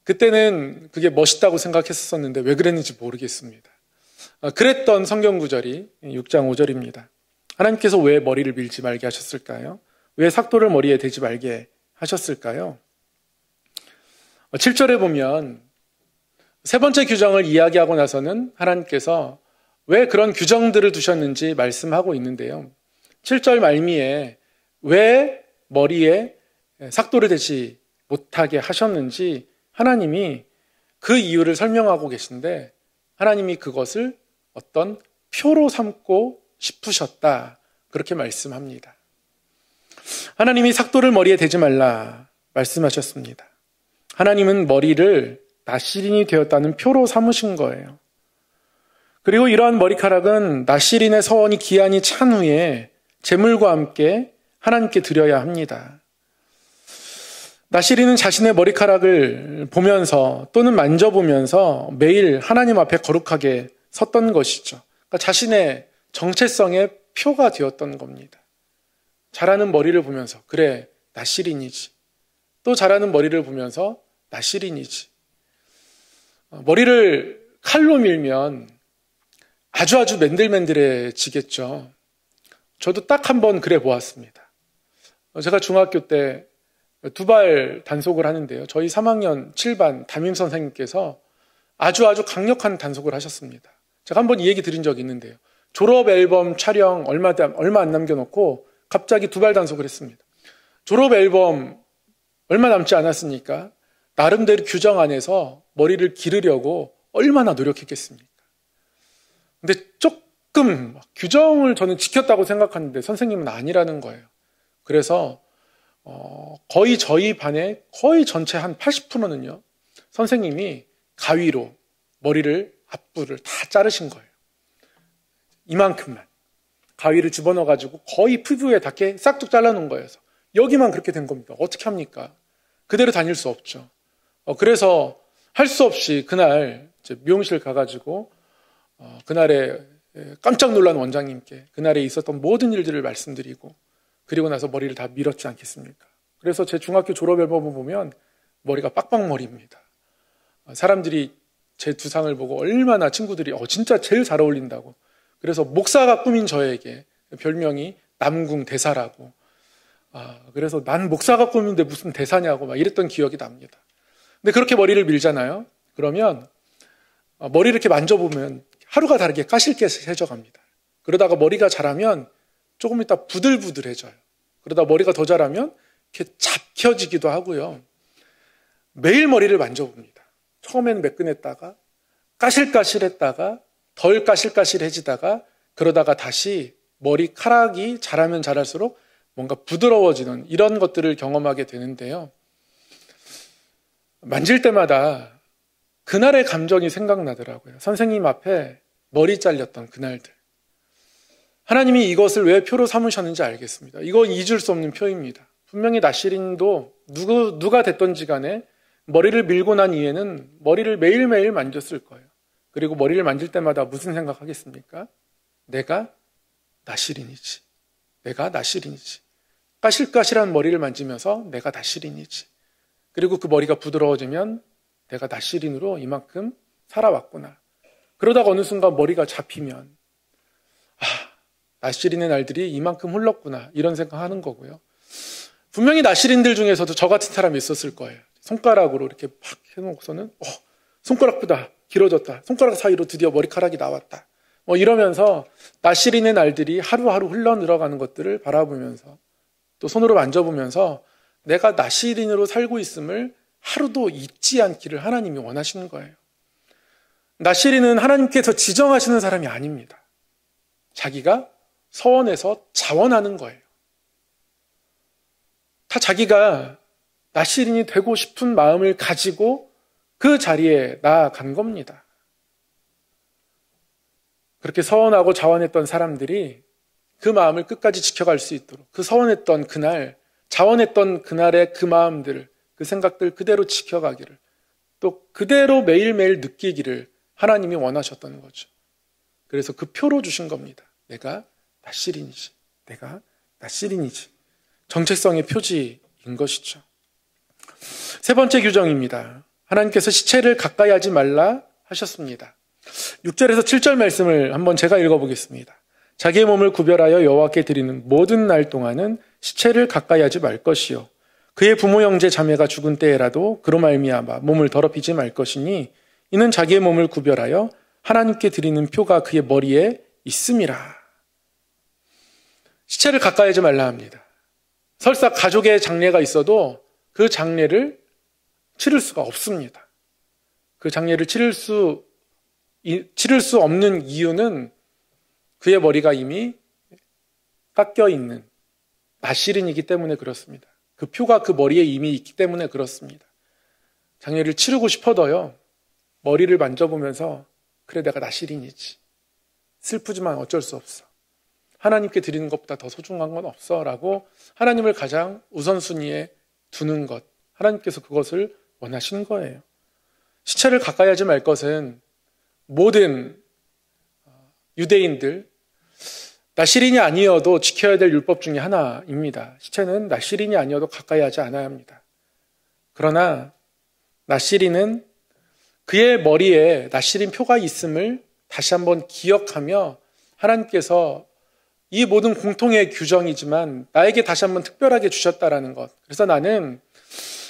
그때는 그게 멋있다고 생각했었는데 왜 그랬는지 모르겠습니다. 그랬던 성경 구절이 6장 5절입니다. 하나님께서 왜 머리를 밀지 말게 하셨을까요? 왜 삭도를 머리에 대지 말게 하셨을까요? 7절에 보면 세 번째 규정을 이야기하고 나서는 하나님께서 왜 그런 규정들을 두셨는지 말씀하고 있는데요. 7절 말미에 왜 머리에 삭도를 대지 못하게 하셨는지 하나님이 그 이유를 설명하고 계신데 하나님이 그것을 어떤 표로 삼고 싶으셨다. 그렇게 말씀합니다. 하나님이 삭도를 머리에 대지 말라 말씀하셨습니다. 하나님은 머리를 나시린이 되었다는 표로 삼으신 거예요. 그리고 이러한 머리카락은 나시린의 서원이 기한이 찬 후에 제물과 함께 하나님께 드려야 합니다. 나시린은 자신의 머리카락을 보면서 또는 만져보면서 매일 하나님 앞에 거룩하게 섰던 것이죠. 그러니까 자신의 정체성의 표가 되었던 겁니다. 자라는 머리를 보면서 그래, 나시린이지. 또 자라는 머리를 보면서 나시린이지. 머리를 칼로 밀면 아주 맨들맨들해지겠죠. 저도 딱 한 번 그래 보았습니다. 제가 중학교 때 두발 단속을 하는데요. 저희 3학년 7반 담임 선생님께서 아주 강력한 단속을 하셨습니다. 제가 한번 이 얘기 드린 적이 있는데요. 졸업 앨범 촬영 얼마 안 남겨놓고 갑자기 두발 단속을 했습니다. 졸업 앨범 얼마 남지 않았으니까 나름대로 규정 안에서 머리를 기르려고 얼마나 노력했겠습니까? 근데 조금 규정을 저는 지켰다고 생각하는데 선생님은 아니라는 거예요. 그래서 거의 저희 반의 거의 전체 한 80%는요. 선생님이 가위로 머리를 앞부를 다 자르신 거예요. 이만큼만. 가위를 집어넣어가지고 거의 피부에 닿게 싹둑 잘라놓은 거예요. 여기만 그렇게 된 겁니다. 어떻게 합니까? 그대로 다닐 수 없죠. 그래서 할 수 없이 그날 이제 미용실 가가지고 그날에 깜짝 놀란 원장님께 그날에 있었던 모든 일들을 말씀드리고 그리고 나서 머리를 다 밀었지 않겠습니까? 그래서 제 중학교 졸업 앨범을 보면 머리가 빡빡머리입니다. 사람들이 제 두상을 보고 얼마나 친구들이 진짜 제일 잘 어울린다고. 그래서 목사가 꾸민 저에게 별명이 남궁 대사라고. 그래서 난 목사가 꾸민데 무슨 대사냐고 막 이랬던 기억이 납니다. 근데 그렇게 머리를 밀잖아요. 그러면 머리를 이렇게 만져보면 하루가 다르게 까실까실해져 갑니다. 그러다가 머리가 자라면 조금 있다 부들부들해져요. 그러다 머리가 더 자라면 이렇게 잡혀지기도 하고요. 매일 머리를 만져봅니다. 처음에는 매끈했다가 까실까실했다가 덜 까실까실해지다가 그러다가 다시 머리카락이 자라면 자랄수록 뭔가 부드러워지는 이런 것들을 경험하게 되는데요. 만질 때마다 그날의 감정이 생각나더라고요. 선생님 앞에 머리 잘렸던 그날들. 하나님이 이것을 왜 표로 삼으셨는지 알겠습니다. 이건 잊을 수 없는 표입니다. 분명히 나시린도 누가 됐던지 간에 머리를 밀고 난 이후에는 머리를 매일매일 만졌을 거예요. 그리고 머리를 만질 때마다 무슨 생각하겠습니까? 내가 나시린이지. 내가 나시린이지. 까실까실한 머리를 만지면서 내가 나시린이지. 그리고 그 머리가 부드러워지면 내가 나시린으로 이만큼 살아왔구나. 그러다가 어느 순간 머리가 잡히면 나시린의 날들이 이만큼 흘렀구나 이런 생각하는 거고요. 분명히 나시린들 중에서도 저 같은 사람이 있었을 거예요. 손가락으로 이렇게 팍 해놓고서는 손가락보다 길어졌다. 손가락 사이로 드디어 머리카락이 나왔다. 이러면서 나시린의 날들이 하루하루 흘러 늘어가는 것들을 바라보면서 또 손으로 만져보면서 내가 나시린으로 살고 있음을 하루도 잊지 않기를 하나님이 원하시는 거예요. 나시린은 하나님께서 지정하시는 사람이 아닙니다. 자기가 서원해서 자원하는 거예요. 다 자기가 나시린이 되고 싶은 마음을 가지고 그 자리에 나아간 겁니다. 그렇게 서원하고 자원했던 사람들이 그 마음을 끝까지 지켜갈 수 있도록 그 서원했던 그날, 자원했던 그날의 그 마음들, 그 생각들 그대로 지켜가기를 또 그대로 매일매일 느끼기를 하나님이 원하셨던 거죠. 그래서 그 표로 주신 겁니다. 내가 나시린이지. 내가 나시린이지. 정체성의 표지인 것이죠. 세 번째 규정입니다. 하나님께서 시체를 가까이 하지 말라 하셨습니다. 6절에서 7절 말씀을 한번 제가 읽어보겠습니다. 자기의 몸을 구별하여 여호와께 드리는 모든 날 동안은 시체를 가까이 하지 말 것이요 그의 부모 형제 자매가 죽은 때에라도 그로 말미암아 몸을 더럽히지 말 것이니 이는 자기의 몸을 구별하여 하나님께 드리는 표가 그의 머리에 있음이라. 시체를 가까이 하지 말라 합니다. 설사 가족의 장례가 있어도 그 장례를 치를 수가 없습니다. 그 장례를 치를 수 없는 이유는 그의 머리가 이미 깎여 있는 나시린이기 때문에 그렇습니다. 그 표가 그 머리에 이미 있기 때문에 그렇습니다. 장례를 치르고 싶어도요, 머리를 만져보면서 그래, 내가 나시린이지. 슬프지만 어쩔 수 없어. 하나님께 드리는 것보다 더 소중한 건 없어 라고 하나님을 가장 우선순위에 두는 것, 하나님께서 그것을 원하시는 거예요. 시체를 가까이 하지 말 것은 모든 유대인들, 나시린이 아니어도 지켜야 될 율법 중에 하나입니다. 시체는 나시린이 아니어도 가까이 하지 않아야 합니다. 그러나 나시린은 그의 머리에 나시린 표가 있음을 다시 한번 기억하며 하나님께서 이 모든 공통의 규정이지만 나에게 다시 한번 특별하게 주셨다라는 것. 그래서 나는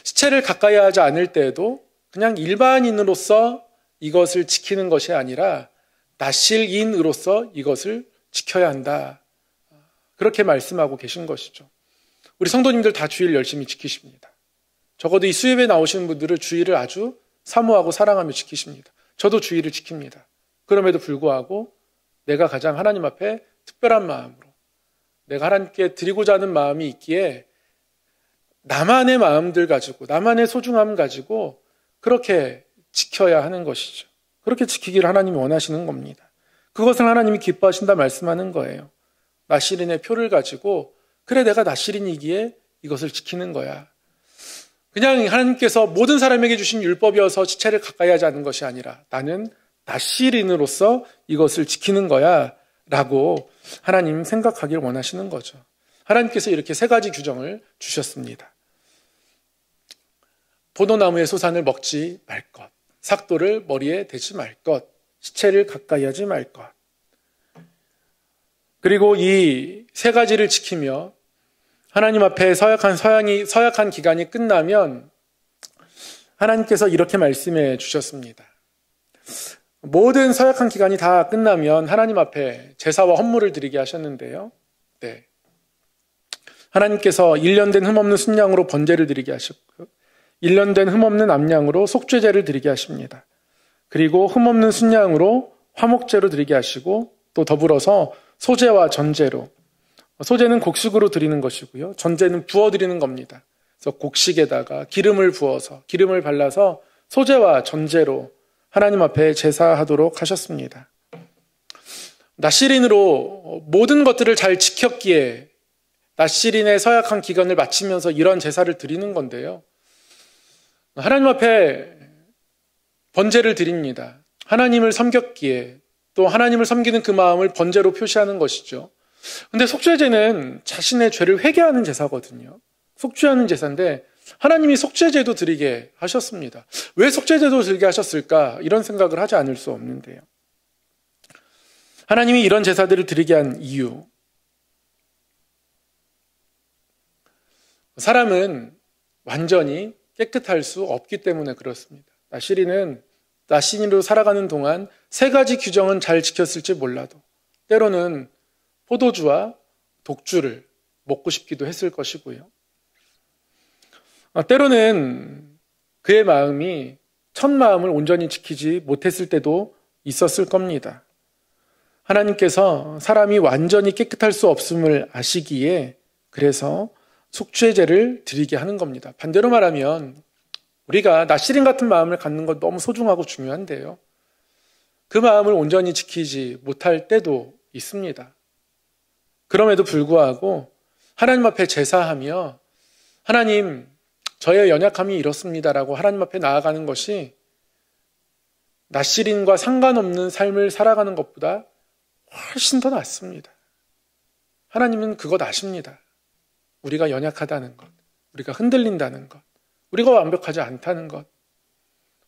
시체를 가까이 하지 않을 때에도 그냥 일반인으로서 이것을 지키는 것이 아니라 나실인으로서 이것을 지켜야 한다. 그렇게 말씀하고 계신 것이죠. 우리 성도님들 다 주일 열심히 지키십니다. 적어도 이 수협에 나오시는 분들은 주일을 아주 사모하고 사랑하며 지키십니다. 저도 주일을 지킵니다. 그럼에도 불구하고 내가 가장 하나님 앞에 특별한 마음으로 내가 하나님께 드리고자 하는 마음이 있기에 나만의 마음들 가지고 나만의 소중함 가지고 그렇게 지켜야 하는 것이죠. 그렇게 지키기를 하나님이 원하시는 겁니다. 그것을 하나님이 기뻐하신다 말씀하는 거예요. 나시린의 표를 가지고 그래, 내가 나시린이기에 이것을 지키는 거야. 그냥 하나님께서 모든 사람에게 주신 율법이어서 시체를 가까이 하지 않는 것이 아니라 나는 나시린으로서 이것을 지키는 거야 라고 하나님 생각하길 원하시는 거죠. 하나님께서 이렇게 세 가지 규정을 주셨습니다. 포도나무의 소산을 먹지 말 것, 삭도를 머리에 대지 말 것, 시체를 가까이 하지 말 것. 그리고 이 세 가지를 지키며 하나님 앞에 서약한 기간이 끝나면 하나님께서 이렇게 말씀해 주셨습니다. 모든 서약한 기간이 다 끝나면 하나님 앞에 제사와 헌물을 드리게 하셨는데요. 네. 하나님께서 1년 된 흠없는 순양으로 번제를 드리게 하셨고 1년 된 흠없는 암양으로 속죄제를 드리게 하십니다. 그리고 흠없는 순양으로 화목제로 드리게 하시고 또 더불어서 소제와 전제로, 소제는 곡식으로 드리는 것이고요. 전제는 부어 드리는 겁니다. 그래서 곡식에다가 기름을 부어서 기름을 발라서 소제와 전제로 하나님 앞에 제사하도록 하셨습니다. 나시린으로 모든 것들을 잘 지켰기에 나시린의 서약한 기간을 마치면서 이런 제사를 드리는 건데요. 하나님 앞에 번제를 드립니다. 하나님을 섬겼기에 또 하나님을 섬기는 그 마음을 번제로 표시하는 것이죠. 근데 속죄제는 자신의 죄를 회개하는 제사거든요. 속죄하는 제사인데 하나님이 속죄제도 드리게 하셨습니다. 왜 속죄제도 드리게 하셨을까? 이런 생각을 하지 않을 수 없는데요. 하나님이 이런 제사들을 드리게 한 이유, 사람은 완전히 깨끗할 수 없기 때문에 그렇습니다. 나시린으로 살아가는 동안 세 가지 규정은 잘 지켰을지 몰라도 때로는 포도주와 독주를 먹고 싶기도 했을 것이고요. 때로는 그의 마음이 첫 마음을 온전히 지키지 못했을 때도 있었을 겁니다. 하나님께서 사람이 완전히 깨끗할 수 없음을 아시기에 그래서 속죄제를 드리게 하는 겁니다. 반대로 말하면 우리가 나시린 같은 마음을 갖는 것 너무 소중하고 중요한데요. 그 마음을 온전히 지키지 못할 때도 있습니다. 그럼에도 불구하고 하나님 앞에 제사하며 하나님, 저의 연약함이 이렇습니다라고 하나님 앞에 나아가는 것이 나시린과 상관없는 삶을 살아가는 것보다 훨씬 더 낫습니다. 하나님은 그것 아십니다. 우리가 연약하다는 것, 우리가 흔들린다는 것, 우리가 완벽하지 않다는 것,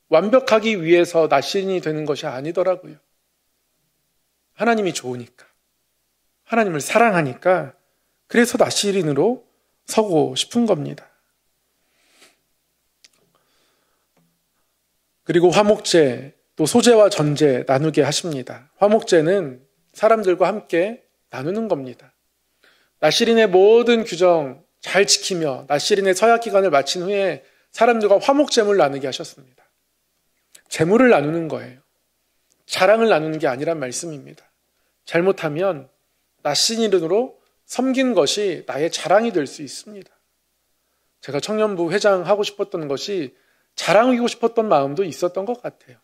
완벽하기 위해서 나시린이 되는 것이 아니더라고요. 하나님이 좋으니까, 하나님을 사랑하니까 그래서 나시린으로 서고 싶은 겁니다. 그리고 화목제, 또 소제와 전제 나누게 하십니다. 화목제는 사람들과 함께 나누는 겁니다. 나시린의 모든 규정 잘 지키며 나시린의 서약 기간을 마친 후에 사람들과 화목제물 나누게 하셨습니다. 제물을 나누는 거예요. 자랑을 나누는 게 아니란 말씀입니다. 잘못하면 나시린으로 섬긴 것이 나의 자랑이 될 수 있습니다. 제가 청년부 회장하고 싶었던 것이 자랑이고 싶었던 마음도 있었던 것 같아요.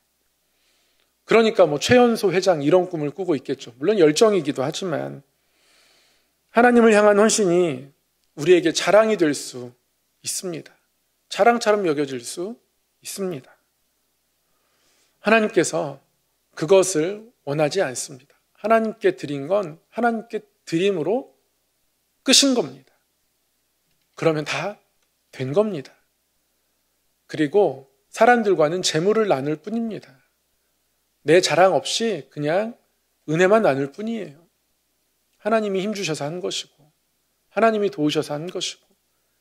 그러니까 최연소 회장 이런 꿈을 꾸고 있겠죠. 물론 열정이기도 하지만 하나님을 향한 헌신이 우리에게 자랑이 될 수 있습니다. 자랑처럼 여겨질 수 있습니다. 하나님께서 그것을 원하지 않습니다. 하나님께 드린 건 하나님께 드림으로 끝인 겁니다. 그러면 다 된 겁니다. 그리고 사람들과는 재물을 나눌 뿐입니다. 내 자랑 없이 그냥 은혜만 나눌 뿐이에요. 하나님이 힘주셔서 한 것이고, 하나님이 도우셔서 한 것이고,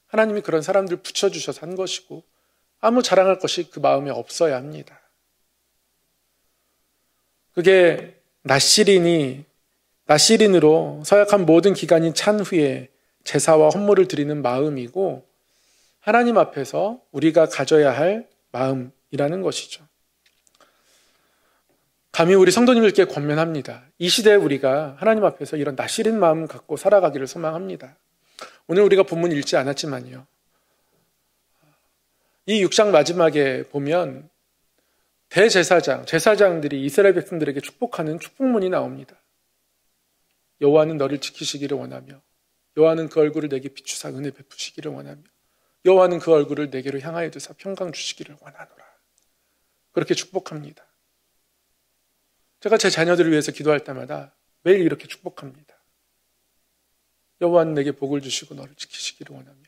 하나님이 그런 사람들 붙여주셔서 한 것이고, 아무 자랑할 것이 그 마음에 없어야 합니다. 그게 낫시린으로 서약한 모든 기간이 찬 후에 제사와 헌물을 드리는 마음이고, 하나님 앞에서 우리가 가져야 할 마음이라는 것이죠. 감히 우리 성도님들께 권면합니다. 이 시대에 우리가 하나님 앞에서 이런 낫시린 마음 갖고 살아가기를 소망합니다. 오늘 우리가 본문 읽지 않았지만요, 이 6장 마지막에 보면 제사장들이 이스라엘 백성들에게 축복하는 축복문이 나옵니다. 여호와는 너를 지키시기를 원하며, 여호와는 그 얼굴을 내게 비추사 은혜 베푸시기를 원하며, 여호와는 그 얼굴을 내게로 향하여 두사 평강 주시기를 원하노라. 그렇게 축복합니다. 제가 제 자녀들을 위해서 기도할 때마다 매일 이렇게 축복합니다. 여호와는 내게 복을 주시고 너를 지키시기를 원하며,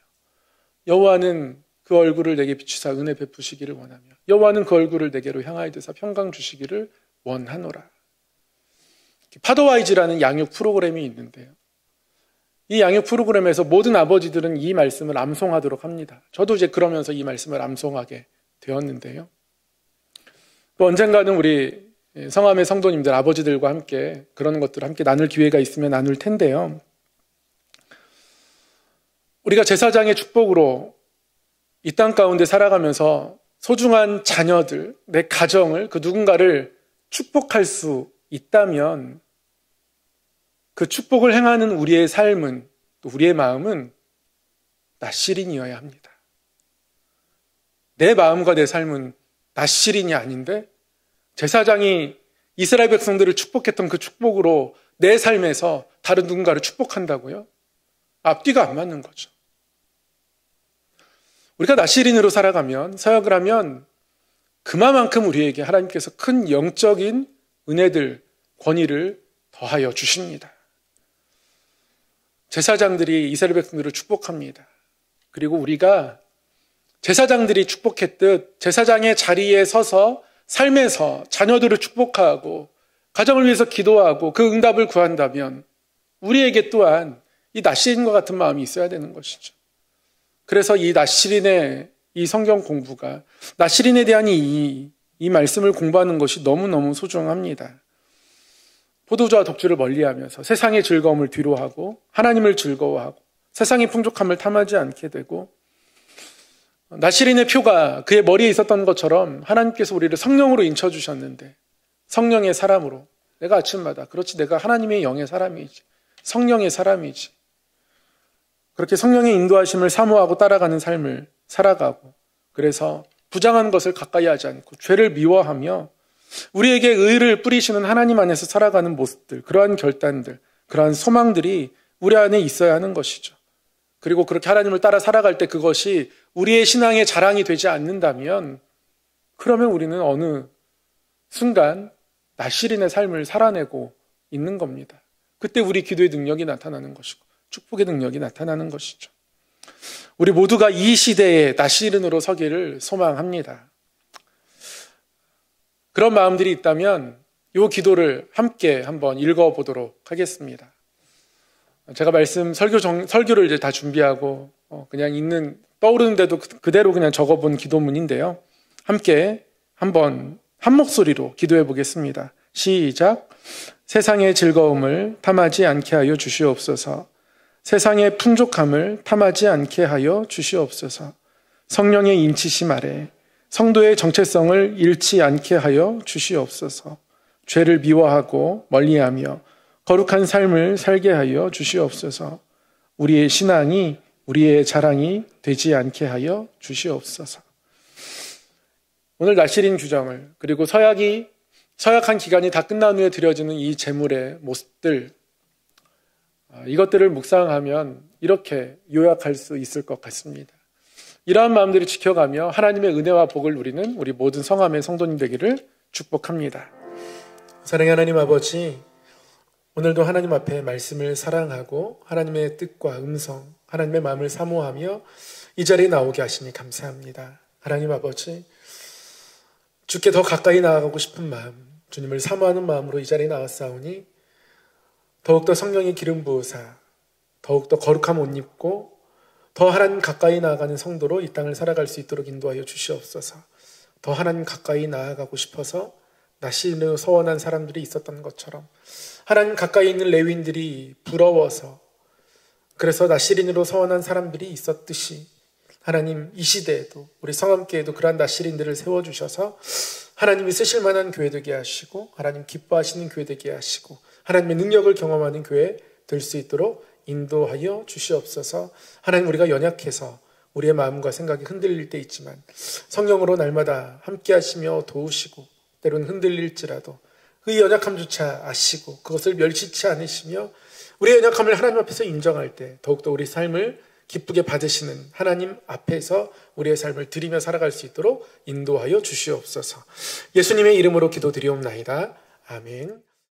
여호와는 그 얼굴을 내게 비추사 은혜 베푸시기를 원하며, 여호와는 그 얼굴을 내게로 향하여 두사 평강 주시기를 원하노라. 파더와이즈라는 양육 프로그램이 있는데요, 이 양육 프로그램에서 모든 아버지들은 이 말씀을 암송하도록 합니다. 저도 이제 그러면서 이 말씀을 암송하게 되었는데요, 또 언젠가는 우리 성함의 성도님들, 아버지들과 함께 그런 것들을 함께 나눌 기회가 있으면 나눌 텐데요, 우리가 제사장의 축복으로 이 땅 가운데 살아가면서 소중한 자녀들, 내 가정을, 그 누군가를 축복할 수 있다면 그 축복을 행하는 우리의 삶은, 또 우리의 마음은 낫시린이어야 합니다. 내 마음과 내 삶은 낫시린이 아닌데 제사장이 이스라엘 백성들을 축복했던 그 축복으로 내 삶에서 다른 누군가를 축복한다고요? 앞뒤가 안 맞는 거죠. 우리가 낫시린으로 살아가면, 서약을 하면 그만큼 우리에게 하나님께서 큰 영적인 은혜들, 권위를 더하여 주십니다. 제사장들이 이스라엘 백성들을 축복합니다. 그리고 우리가 제사장들이 축복했듯 제사장의 자리에 서서 삶에서 자녀들을 축복하고 가정을 위해서 기도하고 그 응답을 구한다면 우리에게 또한 이 낫시린과 같은 마음이 있어야 되는 것이죠. 그래서 이 낫시린의 이 성경 공부가, 낫시린에 대한 이 말씀을 공부하는 것이 너무너무 소중합니다. 포도주와 독주를 멀리하면서 세상의 즐거움을 뒤로하고 하나님을 즐거워하고 세상의 풍족함을 탐하지 않게 되고, 낫시린의 표가 그의 머리에 있었던 것처럼 하나님께서 우리를 성령으로 인쳐주셨는데, 성령의 사람으로, 내가 아침마다, 그렇지 내가 하나님의 영의 사람이지, 성령의 사람이지, 그렇게 성령의 인도하심을 사모하고 따라가는 삶을 살아가고, 그래서 부당한 것을 가까이 하지 않고 죄를 미워하며 우리에게 의를 뿌리시는 하나님 안에서 살아가는 모습들, 그러한 결단들, 그러한 소망들이 우리 안에 있어야 하는 것이죠. 그리고 그렇게 하나님을 따라 살아갈 때 그것이 우리의 신앙의 자랑이 되지 않는다면, 그러면 우리는 어느 순간 낫시린의 삶을 살아내고 있는 겁니다. 그때 우리 기도의 능력이 나타나는 것이고 축복의 능력이 나타나는 것이죠. 우리 모두가 이 시대에 낫시린으로 서기를 소망합니다. 그런 마음들이 있다면 이 기도를 함께 한번 읽어보도록 하겠습니다. 제가 설교를 이제 다 준비하고 그냥 떠오르는 대로 그대로 그냥 적어본 기도문인데요, 함께 한번 한 목소리로 기도해 보겠습니다. 시작. 세상의 즐거움을 탐하지 않게 하여 주시옵소서. 세상의 풍족함을 탐하지 않게 하여 주시옵소서. 성령의 인치심 아래 성도의 정체성을 잃지 않게 하여 주시옵소서. 죄를 미워하고 멀리하며 거룩한 삶을 살게 하여 주시옵소서. 우리의 신앙이 우리의 자랑이 되지 않게 하여 주시옵소서. 오늘 나실인 규정을, 그리고 서약한 기간이 다 끝난 후에 드려지는 이 제물의 모습들, 이것들을 묵상하면 이렇게 요약할 수 있을 것 같습니다. 이러한 마음들을 지켜가며 하나님의 은혜와 복을 누리는 우리 모든 성함의 성도님 되기를 축복합니다. 사랑의 하나님 아버지, 오늘도 하나님 앞에 말씀을 사랑하고 하나님의 뜻과 음성, 하나님의 마음을 사모하며 이 자리에 나오게 하시니 감사합니다. 하나님 아버지, 주께 더 가까이 나아가고 싶은 마음, 주님을 사모하는 마음으로 이 자리에 나왔사오니 더욱더 성령의 기름 부으사 더욱더 거룩함 옷 입고 더 하나님 가까이 나아가는 성도로 이 땅을 살아갈 수 있도록 인도하여 주시옵소서. 더 하나님 가까이 나아가고 싶어서 나실인으로 서원한 사람들이 있었던 것처럼 하나님 가까이 있는 레위인들이 부러워서 그래서 나실인으로 서원한 사람들이 있었듯이 하나님 이 시대에도 우리 성함교회에도 그러한 나실인들을 세워주셔서 하나님이 쓰실 만한 교회 되게 하시고 하나님 기뻐하시는 교회 되게 하시고 하나님의 능력을 경험하는 교회 될 수 있도록 인도하여 주시옵소서. 하나님, 우리가 연약해서 우리의 마음과 생각이 흔들릴 때 있지만 성령으로 날마다 함께 하시며 도우시고 때로는 흔들릴지라도 그 연약함조차 아시고 그것을 멸시치 않으시며 우리의 연약함을 하나님 앞에서 인정할 때 더욱더 우리 삶을 기쁘게 받으시는 하나님 앞에서 우리의 삶을 드리며 살아갈 수 있도록 인도하여 주시옵소서. 예수님의 이름으로 기도드리옵나이다. 아멘.